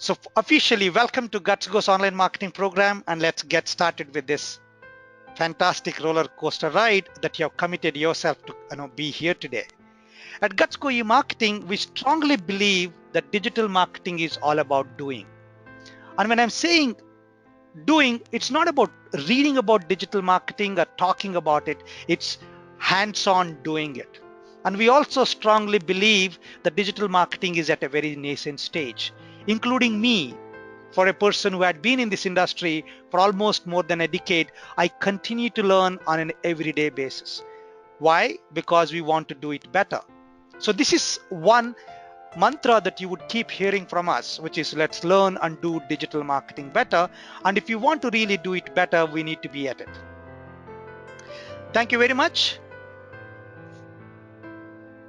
So officially, welcome to GutsGo's online marketing program, and let's get started with this fantastic roller coaster ride that you have committed yourself to be here today. At GutsGo e-marketing, we strongly believe that digital marketing is all about doing. And when I'm saying doing, it's not about reading about digital marketing or talking about it, it's hands-on doing it. And we also strongly believe that digital marketing is at a very nascent stage, including me. For a person who had been in this industry for almost more than a decade, I continue to learn on an everyday basis. Why? Because we want to do it better. So this is one mantra that you would keep hearing from us, which is let's learn and do digital marketing better. And if you want to really do it better, we need to be at it. Thank you very much.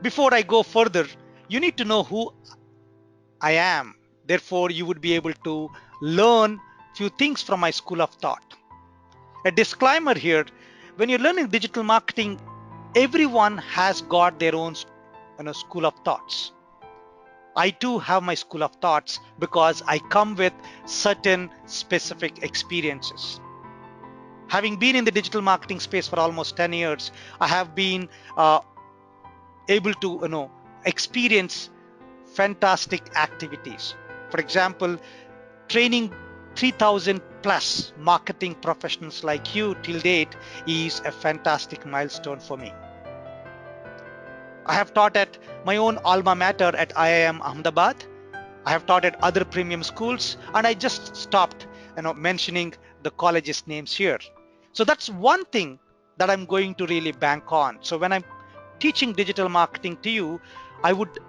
Before I go further, you need to know who I am. Therefore, you would be able to learn few things from my school of thought. A disclaimer here, when you're learning digital marketing, everyone has got their own school of thoughts. I too have my school of thoughts because I come with certain specific experiences. Having been in the digital marketing space for almost 10 years, I have been able to experience fantastic activities. For example, training 3,000 plus marketing professionals like you till date is a fantastic milestone for me. I have taught at my own alma mater at IIM Ahmedabad. I have taught at other premium schools, and I just stopped mentioning the colleges names here. So that's one thing that I'm going to really bank on. So when I'm teaching digital marketing to you, I would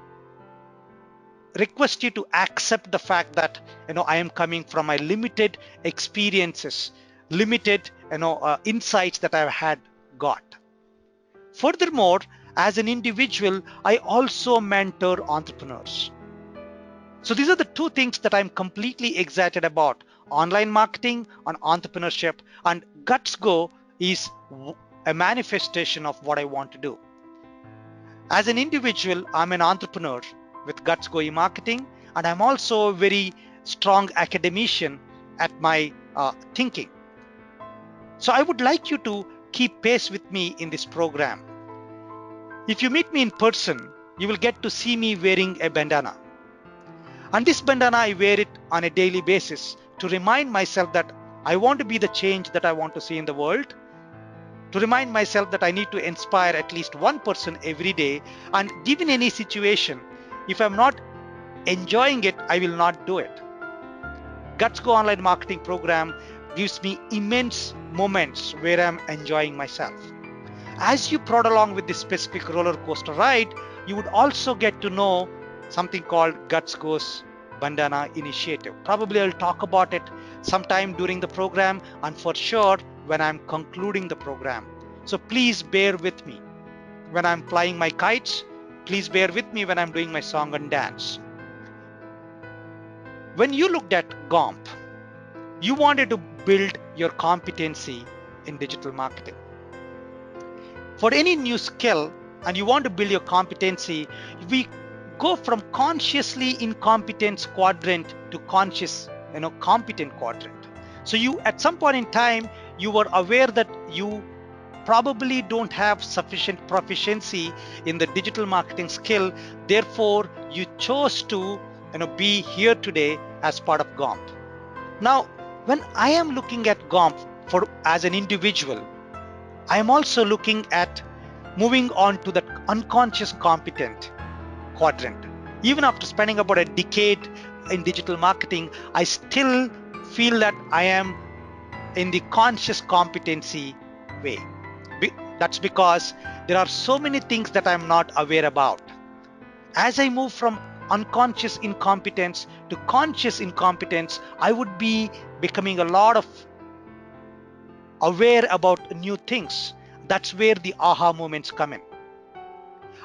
request you to accept the fact that I am coming from my limited experiences, limited insights that I've had got. Furthermore, as an individual, I also mentor entrepreneurs. So these are the two things that I'm completely excited about: online marketing and entrepreneurship, and GutsGo is a manifestation of what I want to do. As an individual, I'm an entrepreneur with GutsGo e-marketing, and I'm also a very strong academician at my thinking. So I would like you to keep pace with me in this program. If you meet me in person, you will get to see me wearing a bandana. And this bandana, I wear it on a daily basis to remind myself that I want to be the change that I want to see in the world, to remind myself that I need to inspire at least one person every day. And given any situation, if I'm not enjoying it, I will not do it. GutsGo online marketing program gives me immense moments where I'm enjoying myself. As you prod along with this specific roller coaster ride, you would also get to know something called GutsGo's Bandana Initiative. Probably I'll talk about it sometime during the program, and for sure when I'm concluding the program. So please bear with me when I'm flying my kites. Please bear with me when I'm doing my song and dance. When you looked at GOMP, you wanted to build your competency in digital marketing. For any new skill, and you want to build your competency, we go from consciously incompetent quadrant to conscious competent quadrant. So you, at some point in time, you were aware that you probably don't have sufficient proficiency in the digital marketing skill. Therefore, you chose to be here today as part of GOMP. Now, when I am looking at GOMP as an individual, I am also looking at moving on to that unconscious competent quadrant. Even after spending about a decade in digital marketing, I still feel that I am in the conscious competency way. That's because there are so many things that I'm not aware about. As I move from unconscious incompetence to conscious incompetence, I would be becoming a lot of aware about new things. That's where the aha moments come in.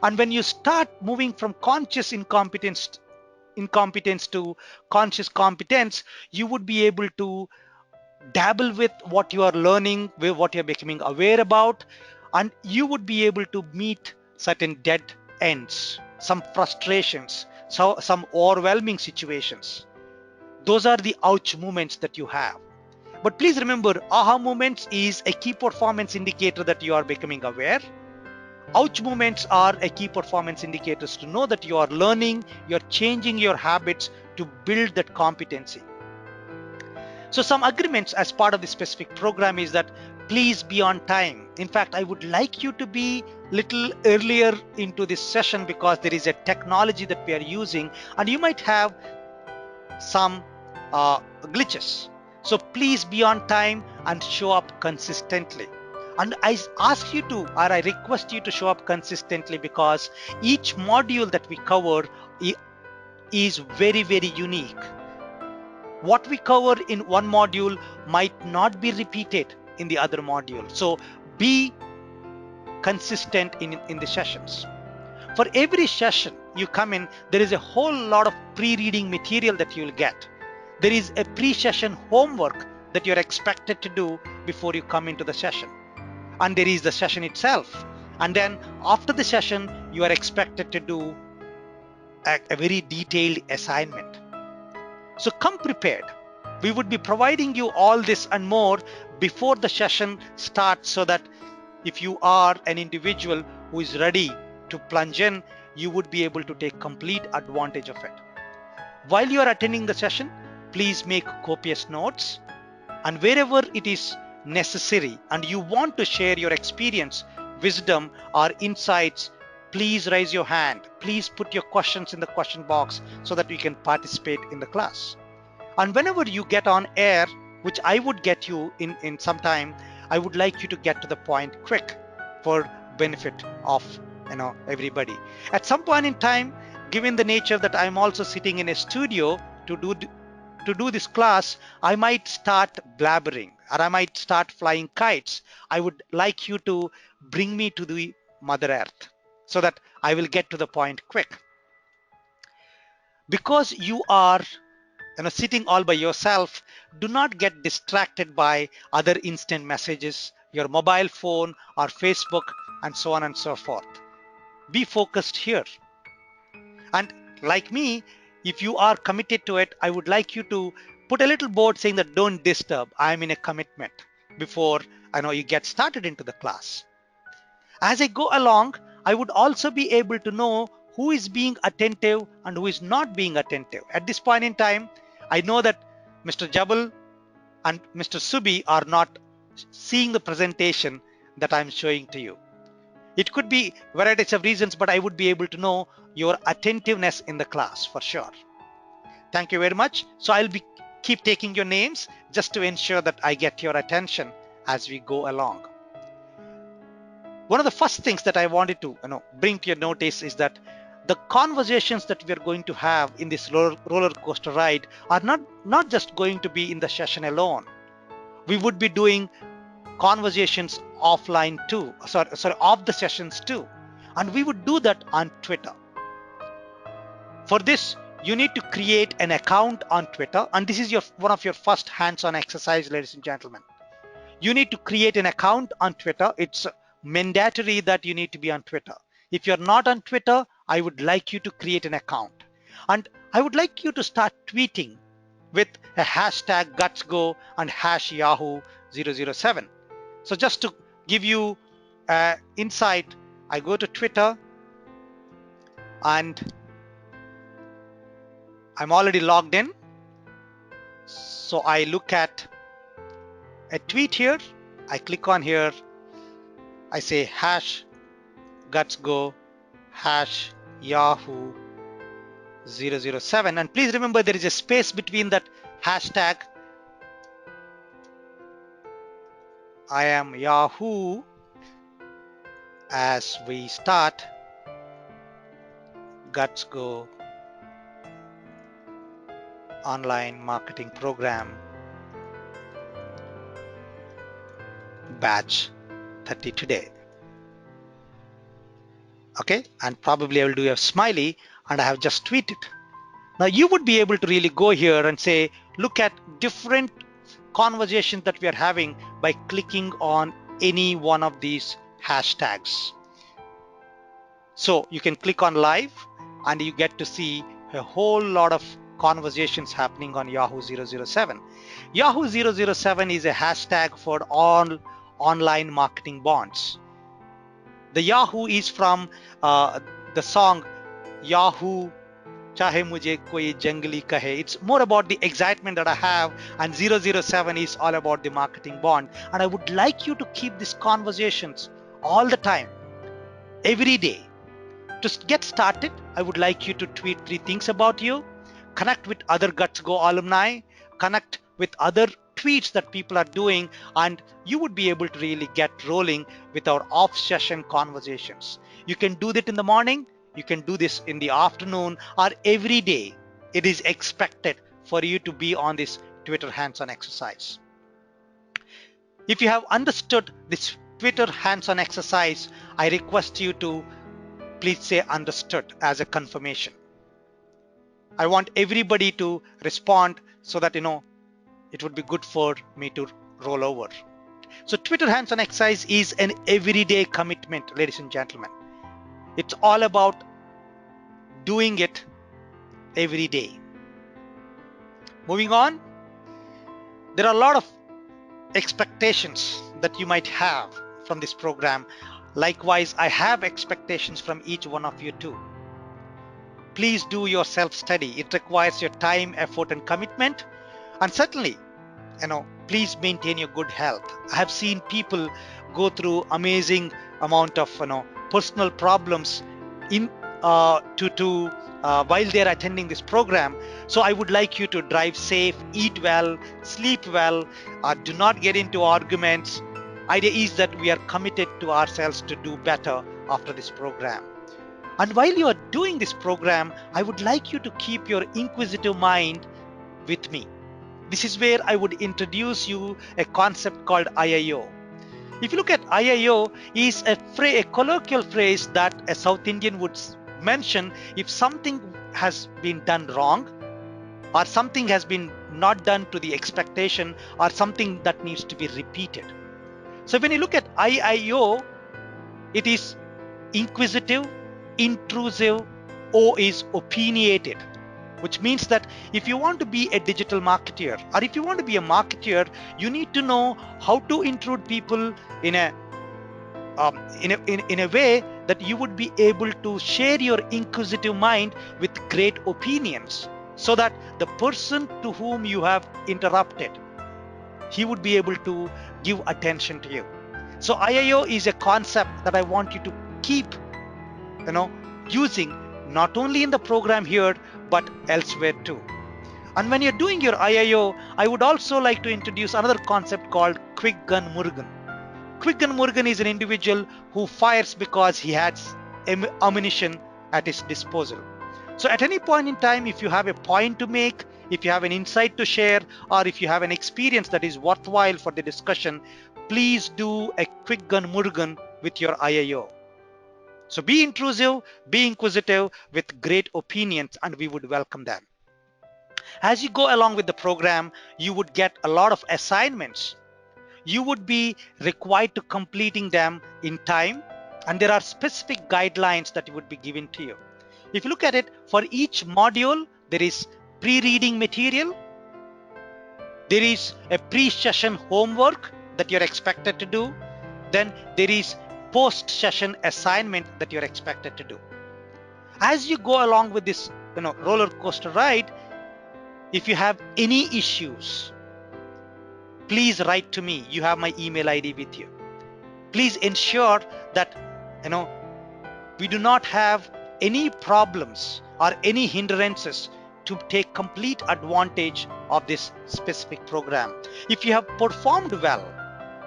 And when you start moving from conscious incompetence to conscious competence, you would be able to dabble with what you are learning, with what you're becoming aware about, and you would be able to meet certain dead ends, some frustrations, some overwhelming situations. Those are the ouch moments that you have. But please remember, aha moments is a key performance indicator that you are becoming aware. Ouch moments are a key performance indicators to know that you are learning, you're changing your habits to build that competency. So some agreements as part of the specific program is that please be on time. In fact, I would like you to be little earlier into this session because there is a technology that we are using and you might have some glitches. So please be on time and show up consistently. And I ask you to, or I request you to show up consistently because each module that we cover is very, very unique. What we cover in one module might not be repeated in the other module. So be consistent in the sessions. For every session you come in, there is a whole lot of pre-reading material that you'll get. There is a pre-session homework that you're expected to do before you come into the session. And there is the session itself. And then after the session, you are expected to do a very detailed assignment. So come prepared. We would be providing you all this and more before the session starts so that if you are an individual who is ready to plunge in, you would be able to take complete advantage of it. While you are attending the session, please make copious notes, and wherever it is necessary and you want to share your experience, wisdom, or insights, please raise your hand. Please put your questions in the question box so that we can participate in the class. And whenever you get on air, which I would get you in some time, I would like you to get to the point quick for benefit of everybody. At some point in time, given the nature that I'm also sitting in a studio to do this class, I might start blabbering or I might start flying kites. I would like you to bring me to the Mother Earth so that I will get to the point quick. Because you are sitting all by yourself, do not get distracted by other instant messages, your mobile phone or Facebook, and so on and so forth. Be focused here. And like me, if you are committed to it, I would like you to put a little board saying that don't disturb, I'm in a commitment before you get started into the class. As I go along, I would also be able to know who is being attentive and who is not being attentive. At this point in time, I know that Mr. Jabal and Mr. Subi are not seeing the presentation that I'm showing to you. It could be varieties of reasons, but I would be able to know your attentiveness in the class for sure. Thank you very much. So I'll be keep taking your names just to ensure that I get your attention as we go along. One of the first things that I wanted to bring to your notice is that the conversations that we are going to have in this roller coaster ride are not just going to be in the session alone. We would be doing conversations offline too, sorry, off the sessions too. And we would do that on Twitter. For this, you need to create an account on Twitter. And this is one of your first hands-on exercise, ladies and gentlemen. You need to create an account on Twitter. It's mandatory that you need to be on Twitter. If you're not on Twitter, I would like you to create an account. And I would like you to start tweeting with a hashtag GutsGo and #Yahoo007. So just to give you insight, I go to Twitter and I'm already logged in. So I look at a tweet here. I click on here. I say #GutsGo #Yahoo007. And please remember there is a space between that hashtag. I am Yahoo as we start GutsGo online marketing program batch 30 today. Okay, and probably I will do a smiley and I have just tweeted. Now you would be able to really go here and say, look at different conversations that we are having by clicking on any one of these hashtags. So you can click on live and you get to see a whole lot of conversations happening on Yahoo 007. Yahoo 007 is a hashtag for all online marketing bonds. The Yahoo is from the song Yahoo Chahe Mujhe Koi Jangli Kahe. It's more about the excitement that I have, and 007 is all about the marketing bond. And I would like you to keep these conversations all the time, every day. To get started, I would like you to tweet 3 things about you, connect with other GutsGo alumni, connect with other tweets that people are doing, and you would be able to really get rolling with our off-session conversations. You can do that in the morning, you can do this in the afternoon, or every day. It is expected for you to be on this Twitter hands-on exercise. If you have understood this Twitter hands-on exercise, I request you to please say understood as a confirmation. I want everybody to respond so that it would be good for me to roll over. So Twitter hands-on exercise is an everyday commitment, ladies and gentlemen. It's all about doing it every day. Moving on, there are a lot of expectations that you might have from this program. Likewise, I have expectations from each one of you too. Please do your self-study. It requires your time, effort, and commitment. And certainly, please maintain your good health. I have seen people go through amazing amount of personal problems in while they're attending this program. So I would like you to drive safe, eat well, sleep well, do not get into arguments. Idea is that we are committed to ourselves to do better after this program. And while you are doing this program, I would like you to keep your inquisitive mind with me. This is where I would introduce you a concept called IIO. If you look at IIO, is a colloquial phrase that a South Indian would mention if something has been done wrong, or something has been not done to the expectation, or something that needs to be repeated. So when you look at IIO, it is inquisitive, intrusive, O is opinionated, which means that if you want to be a digital marketeer, or if you want to be a marketeer, you need to know how to intrude people in a way that you would be able to share your inquisitive mind with great opinions, so that the person to whom you have interrupted, he would be able to give attention to you. So IIO is a concept that I want you to keep using, not only in the program here but elsewhere too. And when you're doing your IIO, I would also like to introduce another concept called Quick Gun Murugan. Quick Gun Murugan is an individual who fires because he has ammunition at his disposal. So at any point in time, if you have a point to make, if you have an insight to share, or if you have an experience that is worthwhile for the discussion, please do a Quick Gun Murugan with your IIO. So be intrusive, be inquisitive with great opinions, and we would welcome them. As you go along with the program, you would get a lot of assignments. You would be required to completing them in time, and there are specific guidelines that would be given to you. If you look at it, for each module, there is pre-reading material, there is a pre-session homework that you're expected to do, then there is post-session assignment that you're expected to do. As you go along with this roller coaster ride, if you have any issues, please write to me. You have my email ID with you. Please ensure that we do not have any problems or any hindrances to take complete advantage of this specific program. If you have performed well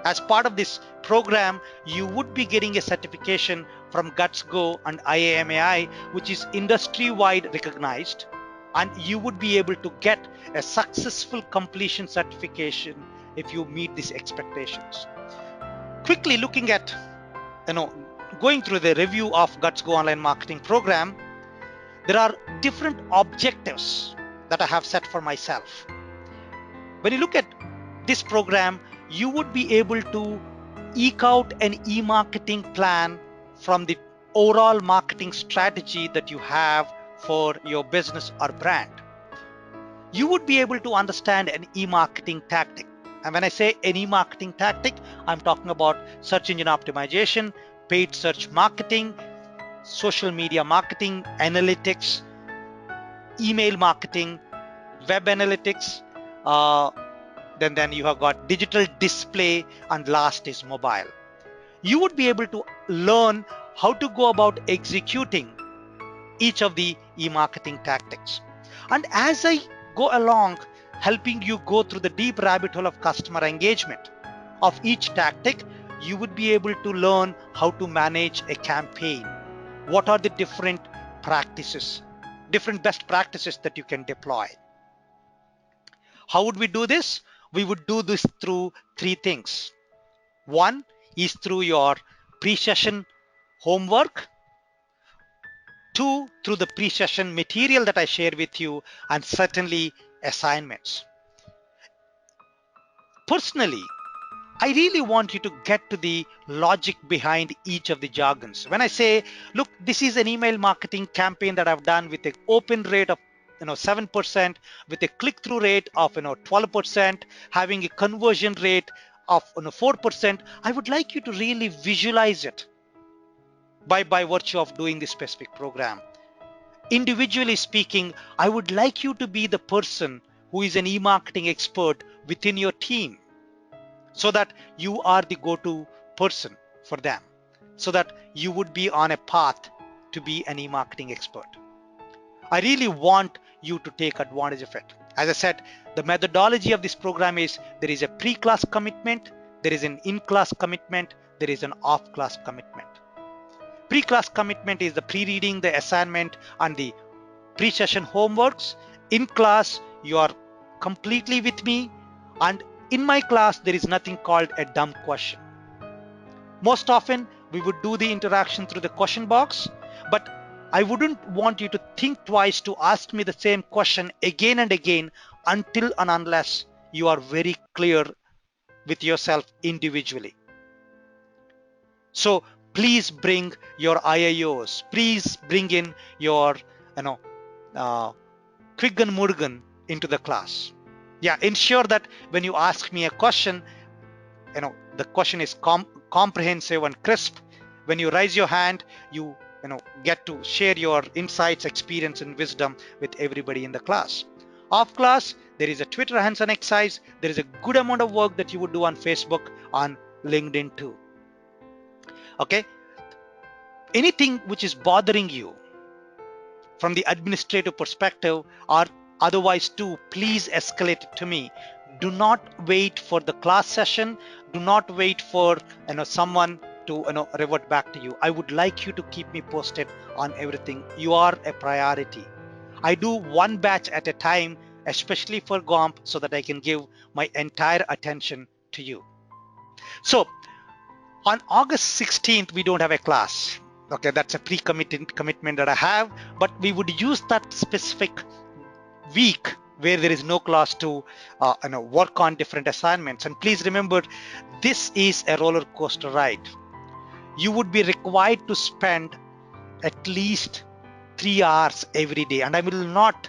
as part of this program, you would be getting a certification from GutsGo and IAMAI, which is industry-wide recognized, and you would be able to get a successful completion certification if you meet these expectations. Quickly looking at, going through the review of GutsGo Online Marketing Program, there are different objectives that I have set for myself. When you look at this program, you would be able to eke out an e-marketing plan from the overall marketing strategy that you have for your business or brand. you would be able to understand an e-marketing tactic. And when I say an e-marketing tactic, I'm talking about search engine optimization, paid search marketing, social media marketing, analytics, email marketing, web analytics, uh, then you have got digital display, and last is mobile. You would be able to learn how to go about executing each of the e-marketing tactics. And as I go along, helping you go through the deep rabbit hole of customer engagement of each tactic, you would be able to learn how to manage a campaign. What are the different practices, different best practices that you can deploy? How would we do this? We would do this through three things. One is through your pre-session homework. Two, through the pre-session material that I share with you, and certainly assignments. Personally, I really want you to get to the logic behind each of the jargons. When I say, look, this is an email marketing campaign that I've done with an open rate of 7%, with a click-through rate of 12%, having a conversion rate of 4%, I would like you to really visualize it by virtue of doing this specific program. Individually speaking, I would like you to be the person who is an e-marketing expert within your team, so that you are the go-to person for them, so that you would be on a path to be an e-marketing expert. I really want you to take advantage of it. As I said, the methodology of this program is there is a pre-class commitment, there is an in-class commitment, there is an off-class commitment. Pre-class commitment is the pre-reading, the assignment, and the pre-session homeworks. In class, you are completely with me, and in my class, there is nothing called a dumb question. Most often, we would do the interaction through the question box, but I wouldn't want you to think twice to ask me the same question again and again until and unless you are very clear with yourself individually. So please bring your IIOs. Please bring in your, Quigg and Murgan into the class. Yeah, ensure that when you ask me a question, the question is comprehensive and crisp. When you raise your hand, you get to share your insights, experience, and wisdom with everybody in the class. Off class, there is a Twitter hands-on exercise. There is a good amount of work that you would do on Facebook, on LinkedIn too. Okay, anything which is bothering you from the administrative perspective or otherwise too, please escalate it to me. Do not wait for the class session. Do not wait for someone to revert back to you. I would like you to keep me posted on everything. You are a priority. I do one batch at a time, especially for GOMP, so that I can give my entire attention to you. So on August 16th, we don't have a class. Okay, that's a commitment that I have, but we would use that specific week where there is no class to work on different assignments. And please remember, this is a roller coaster ride. You would be required to spend at least 3 hours every day, and I will not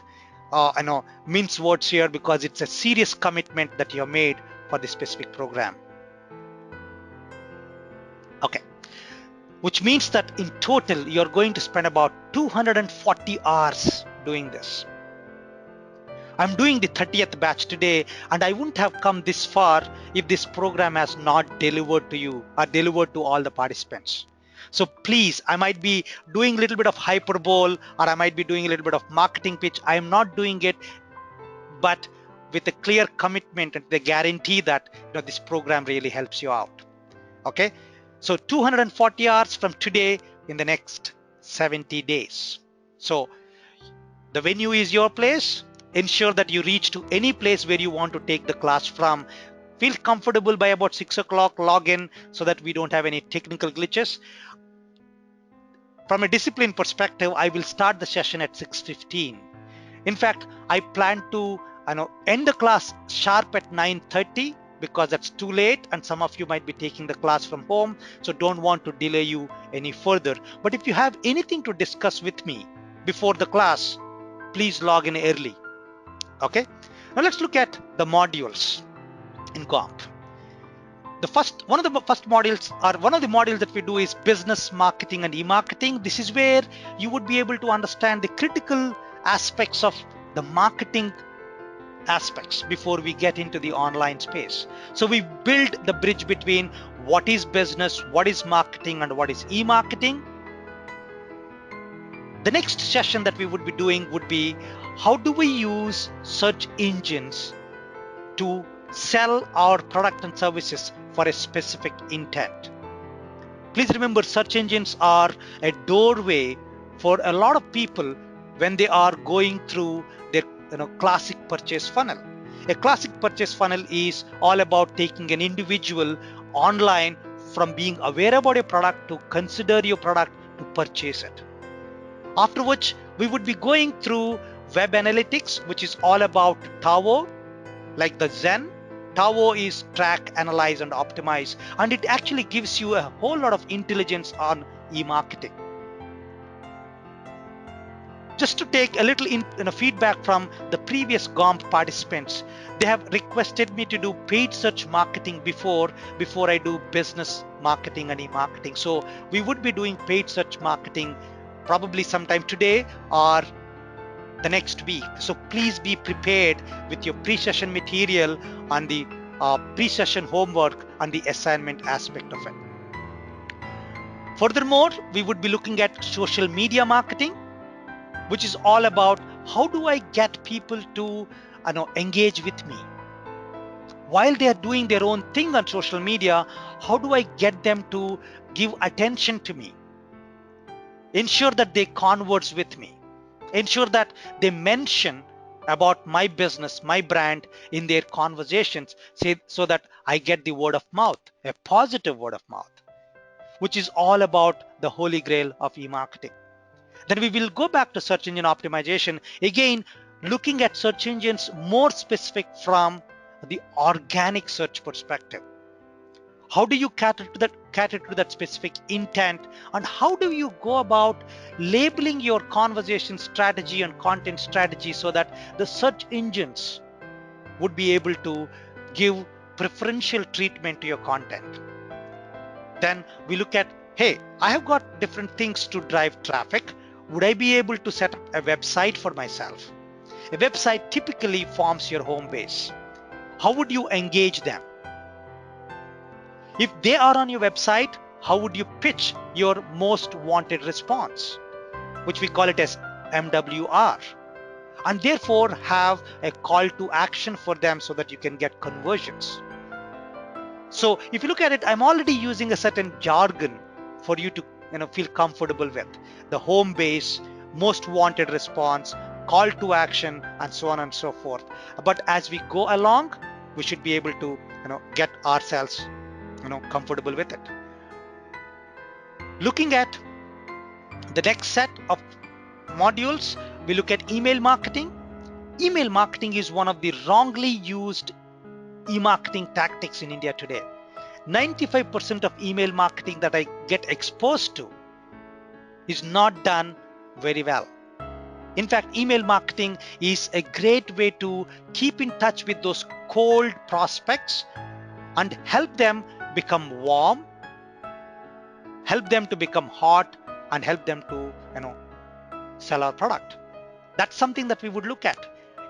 mince words here, because it's a serious commitment that you have made for this specific program. Okay, which means that in total you're going to spend about 240 hours doing this. I'm doing the 30th batch today, and I wouldn't have come this far if this program has not delivered to you or delivered to all the participants. So please, I might be doing a little bit of hyperbole, or I might be doing a little bit of marketing pitch. I am not doing it, but with a clear commitment and the guarantee that this program really helps you out. Okay, so 240 hours from today in the next 70 days. So the venue is your place. Ensure that you reach to any place where you want to take the class from. Feel comfortable by about 6 o'clock, log in so that we don't have any technical glitches. From a discipline perspective, I will start the session at 6:15. In fact, I plan to end the class sharp at 9:30, because that's too late and some of you might be taking the class from home, so don't want to delay you any further. But if you have anything to discuss with me before the class, please log in early. Okay, now let's look at the modules in GOMP. One of the first modules, or one of the modules that we do, is business marketing and e-marketing. This is where you would be able to understand the critical aspects of the marketing aspects before we get into the online space. So we build the bridge between what is business, what is marketing, and what is e-marketing. The next session that we would be doing would be, how do we use search engines to sell our product and services for a specific intent? Please remember, search engines are a doorway for a lot of people when they are going through their classic purchase funnel. A classic purchase funnel is all about taking an individual online from being aware about a product to consider your product to purchase it. After which we would be going through web analytics, which is all about Tao, like the Zen. Tao is track, analyze, and optimize, and it actually gives you a whole lot of intelligence on e-marketing. Just to take a little feedback from the previous GOMP participants, they have requested me to do paid search marketing before I do business marketing and e-marketing. So we would be doing paid search marketing probably sometime today or the next week. So please be prepared with your pre-session material and the pre-session homework and the assignment aspect of it. Furthermore, we would be looking at social media marketing, which is all about how do I get people to engage with me while they are doing their own thing on social media. How do I get them to give attention to me, ensure that they converse with me, ensure that they mention about my business, my brand in their conversations, so that I get the word of mouth, a positive word of mouth, which is all about the holy grail of e-marketing. Then we will go back to search engine optimization, again looking at search engines more specific from the organic search perspective. How do you cater to that specific intent, and how do you go about labeling your conversation strategy and content strategy so that the search engines would be able to give preferential treatment to your content? Then we look at, hey, I have got different things to drive traffic. Would I be able to set up a website for myself? A website typically forms your home base. How would you engage them? If they are on your website, how would you pitch your most wanted response, which we call it as MWR, and therefore have a call to action for them so that you can get conversions? So if you look at it, I'm already using a certain jargon for you to feel comfortable with: the home base, most wanted response, call to action, and so on and so forth. But as we go along, we should be able to get ourselves comfortable with it. Looking at the next set of modules, we look at email marketing. Email marketing is one of the wrongly used e-marketing tactics in India today. 95% of email marketing that I get exposed to is not done very well. In fact, email marketing is a great way to keep in touch with those cold prospects and help them become warm, help them to become hot, and help them to sell our product. That's something that we would look at.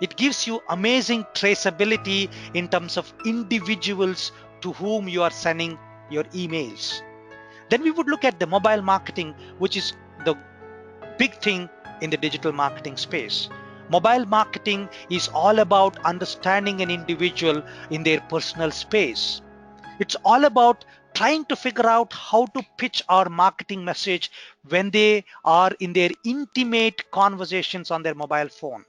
It gives you amazing traceability in terms of individuals to whom you are sending your emails. Then we would look at the mobile marketing, which is the big thing in the digital marketing space. Mobile marketing is all about understanding an individual in their personal space. It's all about trying to figure out how to pitch our marketing message when they are in their intimate conversations on their mobile phone.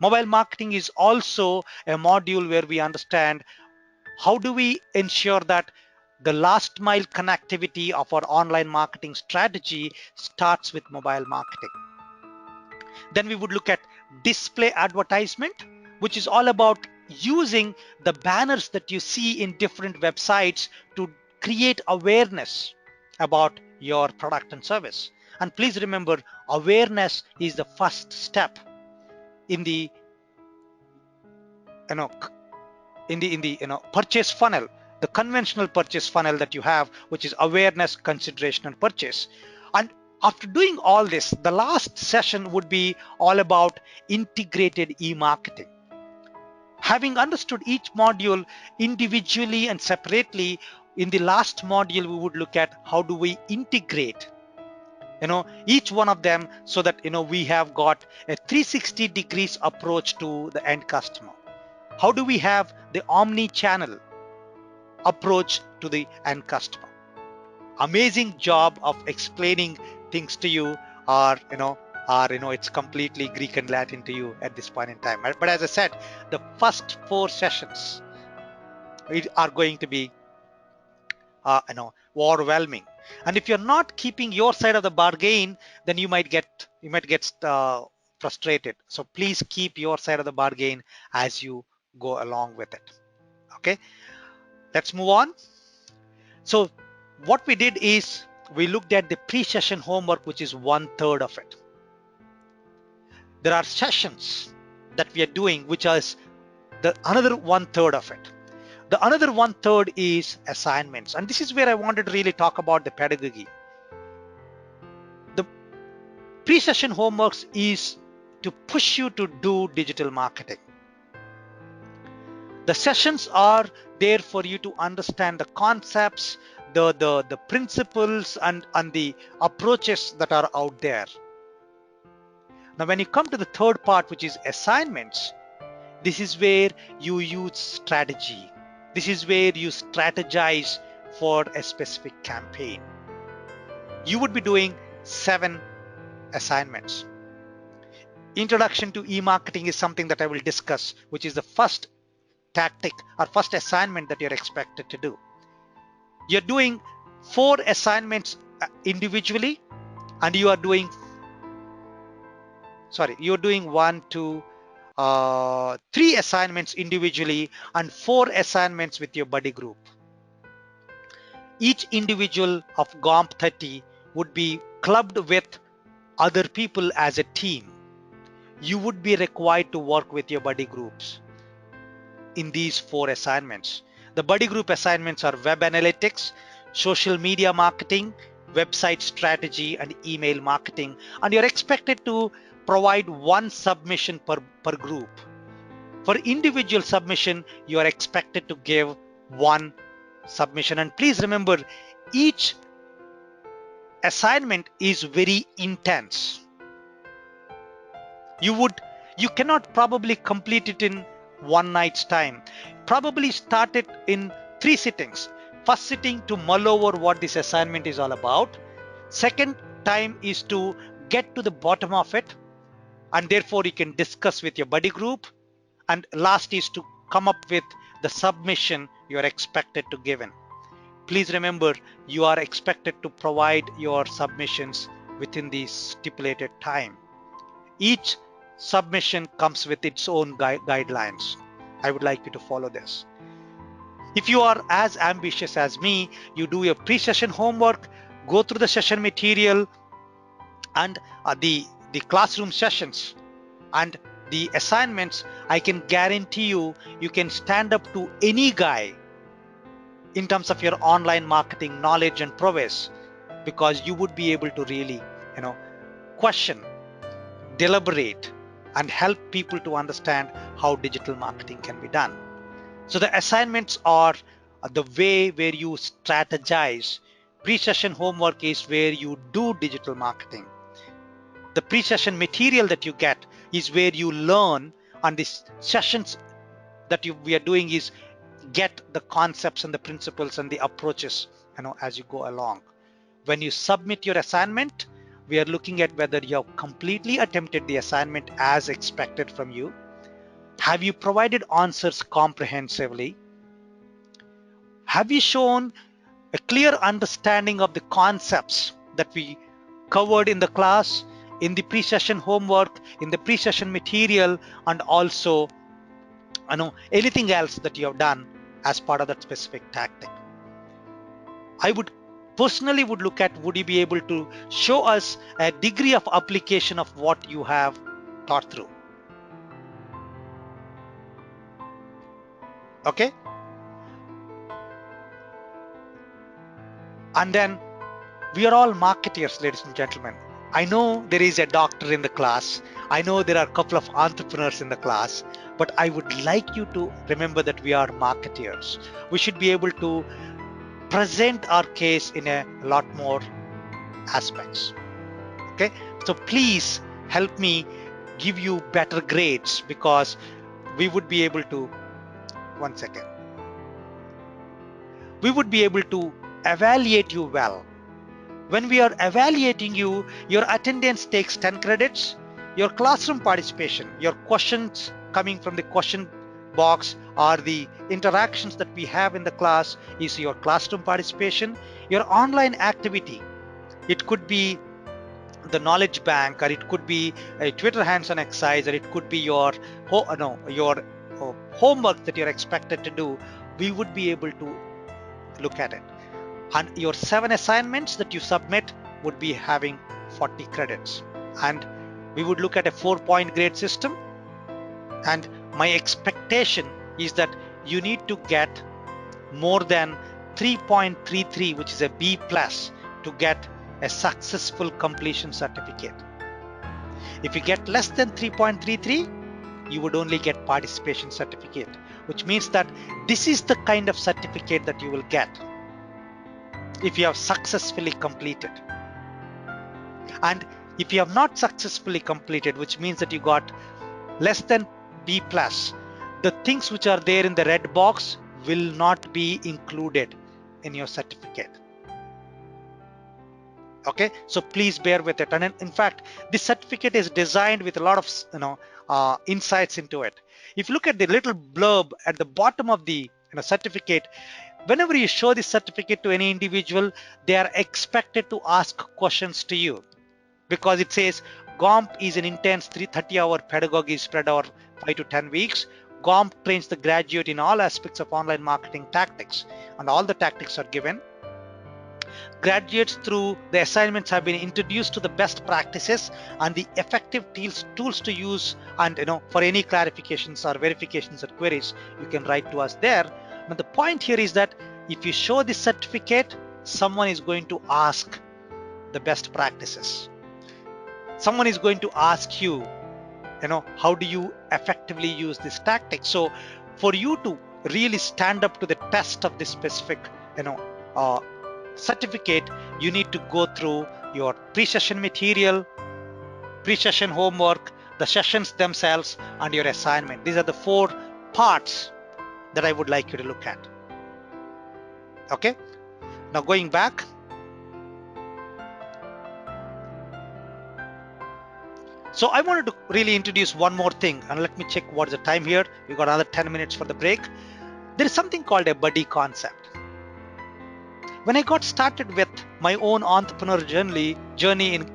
Mobile marketing is also a module where we understand how do we ensure that the last mile connectivity of our online marketing strategy starts with mobile marketing. Then we would look at display advertisement, which is all about using the banners that you see in different websites to create awareness about your product and service. And please remember, awareness is the first step in the you know in the purchase funnel, the conventional purchase funnel that you have, which is awareness, consideration, and purchase. And after doing all this, the last session would be all about integrated e-marketing. Having understood each module individually and separately, in the last module we would look at how do we integrate each one of them, so that we have got a 360 degrees approach to the end customer. How do we have the omni-channel approach to the end customer? Amazing job of explaining things to you, or it's completely Greek and Latin to you at this point in time. But as I said, the first 4 sessions are going to be overwhelming. And if you're not keeping your side of the bargain, then you might get frustrated. So please keep your side of the bargain as you go along with it. Okay, let's move on. So what we did is we looked at the pre-session homework, which is 1/3 of it. There are sessions that we are doing, which is the another 1/3 of it. The another 1/3 is assignments. And this is where I wanted to really talk about the pedagogy. The pre-session homeworks is to push you to do digital marketing. The sessions are there for you to understand the concepts, the principles, and the approaches that are out there. Now, when you come to the third part, which is assignments, this is where you use strategy. This is where you strategize for a specific campaign. You would be doing 7 assignments. Introduction to e-marketing is something that I will discuss, which is the first tactic or first assignment that you're expected to do. You're doing 4 assignments individually, and you're doing 3 assignments individually and 4 assignments with your buddy group. Each individual of GOMP 30 would be clubbed with other people as a team. You would be required to work with your buddy groups in these 4 assignments. The buddy group assignments are web analytics, social media marketing, website strategy, and email marketing. And you're expected to provide 1 submission per group. For individual submission, you are expected to give 1 submission. And please remember, each assignment is very intense. You cannot probably complete it in one night's time. Probably start it in 3 sittings. First sitting to mull over what this assignment is all about. Second time is to get to the bottom of it, and therefore you can discuss with your buddy group. And last is to come up with the submission you are expected to give in. Please remember, you are expected to provide your submissions within the stipulated time. Each submission comes with its own guidelines. I would like you to follow this. If you are as ambitious as me, you do your pre-session homework, go through the session material and the classroom sessions and the assignments. I can guarantee you can stand up to any guy in terms of your online marketing knowledge and prowess, because you would be able to really question, deliberate, and help people to understand how digital marketing can be done. So the assignments are the way where you strategize. Pre-session homework is where you do digital marketing. The pre-session material that you get is where you learn, and the sessions that we are doing is get the concepts and the principles and the approaches as you go along. When you submit your assignment, we are looking at whether you have completely attempted the assignment as expected from you. Have you provided answers comprehensively? Have you shown a clear understanding of the concepts that we covered in the class, in the pre-session homework, in the pre-session material, and also anything else that you have done as part of that specific tactic? I would personally look at, would you be able to show us a degree of application of what you have taught through? Okay. And then we are all marketeers, ladies and gentlemen. I know there is a doctor in the class. I know there are a couple of entrepreneurs in the class, but I would like you to remember that we are marketeers. We should be able to present our case in a lot more aspects. Okay. So please help me give you better grades, because we would be able to, one second, we would be able to evaluate you well. When we are evaluating you, your attendance takes 10 credits, your classroom participation, your questions coming from the question box, or the interactions that we have in the class is your classroom participation, your online activity. It could be the knowledge bank, or it could be a Twitter hands-on exercise, or it could be your no, your homework that you're expected to do. We would be able to look at it. And your 7 assignments that you submit would be having 40 credits. And we would look at a 4-point grade system. And my expectation is that you need to get more than 3.33, which is a B plus, to get a successful completion certificate. If you get less than 3.33, you would only get participation certificate, which means that this is the kind of certificate that you will get if you have successfully completed. And if you have not successfully completed, which means that you got less than B plus, the things which are there in the red box will not be included in your certificate. Okay, so please bear with it. And in fact, this certificate is designed with a lot of insights into it. If you look at the little blurb at the bottom of the certificate, whenever you show this certificate to any individual, they are expected to ask questions to you, because it says GOMP is an intense 30-hour pedagogy spread over 5 to 10 weeks. GOMP trains the graduate in all aspects of online marketing tactics, and all the tactics are given. Graduates through the assignments have been introduced to the best practices and the effective tools to use. And for any clarifications or verifications or queries, you can write to us there. But the point here is that if you show this certificate, someone is going to ask the best practices. Someone is going to ask you, how do you effectively use this tactic? So for you to really stand up to the test of this specific, uh, certificate, you need to go through your pre-session material, pre-session homework, the sessions themselves, and your assignment. These are the 4 parts that I would like you to look at. Okay, now going back, so I wanted to really introduce one more thing, and let me check what's the time here. We got another 10 minutes for the break. There is something called a buddy concept. When I got started with my own entrepreneur journey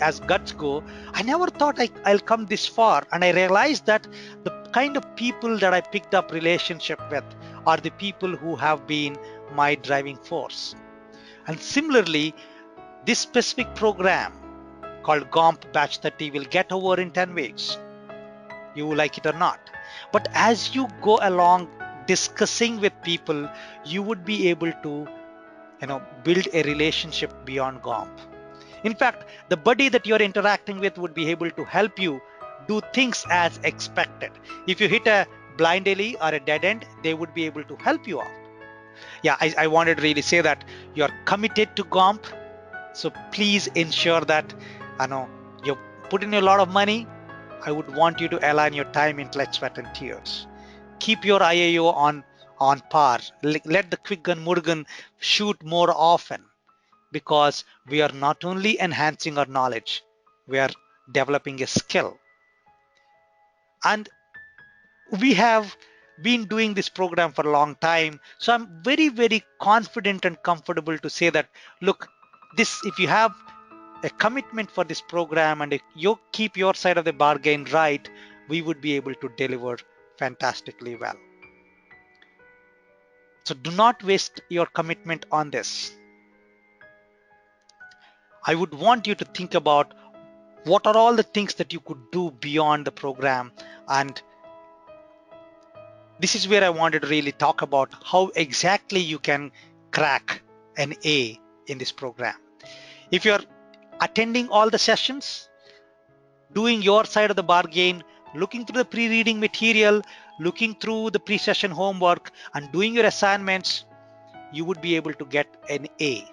as GutsGo, I never thought I'll come this far, and I realized that the kind of people that I picked up relationship with are the people who have been my driving force. And similarly, this specific program called GOMP Batch 30 will get over in 10 weeks. You like it or not. But as you go along discussing with people, you would be able to build a relationship beyond GOMP. In fact, the buddy that you're interacting with would be able to help you do things as expected. If you hit a blind alley or a dead end, they would be able to help you out. Yeah, I wanted to really say that you're committed to GOMP. So please ensure that you put in a lot of money. I would want you to align your time, intellect, sweat, and tears. Keep your IAO on par. Let the quick gun Murugan shoot more often, because we are not only enhancing our knowledge, we are developing a skill. And we have been doing this program for a long time. So I'm very, very confident and comfortable to say that, look, if you have a commitment for this program and if you keep your side of the bargain right, we would be able to deliver fantastically well. So do not waste your commitment on this. I would want you to think about what are all the things that you could do beyond the program. And This is where I wanted to really talk about how exactly you can crack an A in this program. If you're attending all the sessions, doing your side of the bargain, looking through the pre-reading material, looking through the pre-session homework, and doing your assignments, you would be able to get an A.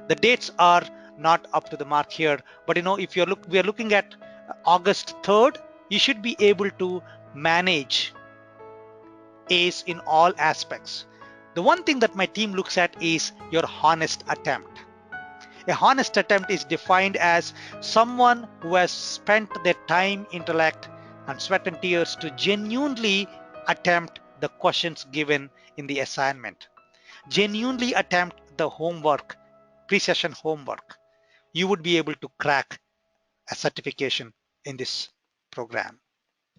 The dates are not up to the mark here, but if we are looking at August 3rd, you should be able to manage A's in all aspects. The one thing that my team looks at is your honest attempt. A honest attempt is defined as someone who has spent their time, intellect, and sweat and tears to genuinely attempt the questions given in the assignment, genuinely attempt the homework, pre-session homework. You would be able to crack a certification in this program.